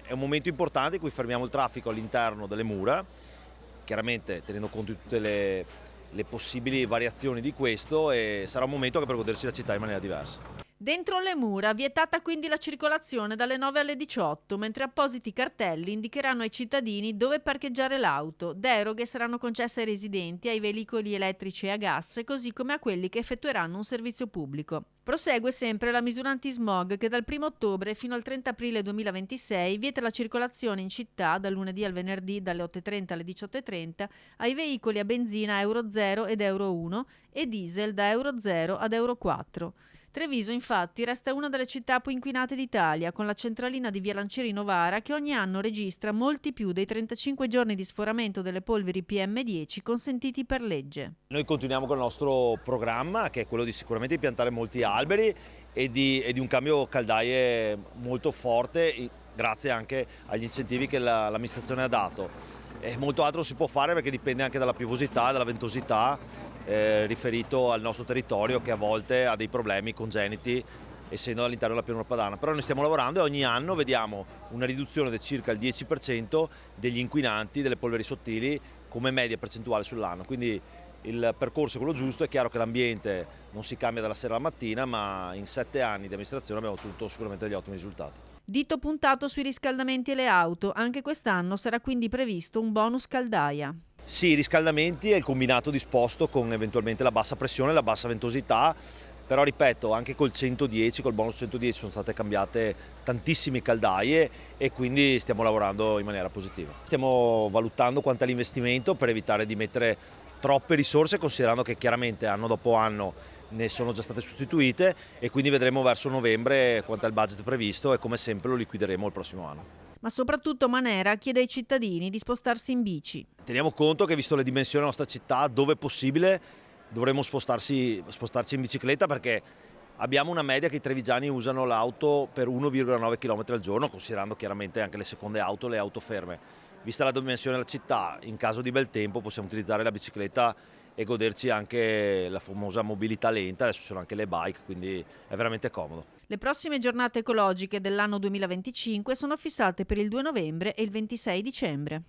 È un momento importante in cui fermiamo il traffico all'interno delle mura, chiaramente tenendo conto di tutte le possibili variazioni di questo, e sarà un momento che per godersi la città in maniera diversa. Dentro le mura vietata quindi la circolazione dalle 9 alle 18, mentre appositi cartelli indicheranno ai cittadini dove parcheggiare l'auto. Deroghe saranno concesse ai residenti, ai veicoli elettrici e a gas, così come a quelli che effettueranno un servizio pubblico. Prosegue sempre la misura antismog che dal 1 ottobre fino al 30 aprile 2026 vieta la circolazione in città dal lunedì al venerdì dalle 8.30 alle 18.30 ai veicoli a benzina Euro 0 ed Euro 1 e diesel da Euro 0 ad Euro 4. Treviso infatti resta una delle città più inquinate d'Italia, con la centralina di Via Lancieri Novara che ogni anno registra molti più dei 35 giorni di sforamento delle polveri PM10 consentiti per legge. Noi continuiamo con il nostro programma, che è quello di sicuramente di piantare molti alberi e di un cambio caldaie molto forte, grazie anche agli incentivi che l'amministrazione ha dato. E molto altro si può fare perché dipende anche dalla piovosità, dalla ventosità, riferito al nostro territorio, che a volte ha dei problemi congeniti essendo all'interno della pianura padana. Però noi stiamo lavorando e ogni anno vediamo una riduzione di circa il 10% degli inquinanti, delle polveri sottili, come media percentuale sull'anno. Quindi il percorso è quello giusto. È chiaro che l'ambiente non si cambia dalla sera alla mattina, ma in 7 anni di amministrazione abbiamo ottenuto sicuramente degli ottimi risultati. Dito puntato sui riscaldamenti e le auto, anche quest'anno sarà quindi previsto un bonus caldaia. Sì, i riscaldamenti e il combinato disposto con eventualmente la bassa pressione e la bassa ventosità, però ripeto, anche col 110, col bonus 110 sono state cambiate tantissime caldaie e quindi stiamo lavorando in maniera positiva. Stiamo valutando quanto è l'investimento per evitare di mettere troppe risorse, considerando che chiaramente anno dopo anno ne sono già state sostituite, e quindi vedremo verso novembre quanto è il budget previsto e come sempre lo liquideremo il prossimo anno. Ma soprattutto Manera chiede ai cittadini di spostarsi in bici. Teniamo conto che, visto le dimensioni della nostra città, dove possibile dovremmo spostarci in bicicletta, perché abbiamo una media che i trevigiani usano l'auto per 1,9 km al giorno, considerando chiaramente anche le seconde auto, le auto ferme. Vista la dimensione della città, in caso di bel tempo possiamo utilizzare la bicicletta e goderci anche la famosa mobilità lenta. Adesso ci sono anche le bike, quindi è veramente comodo. Le prossime giornate ecologiche dell'anno 2025 sono fissate per il 2 novembre e il 26 dicembre.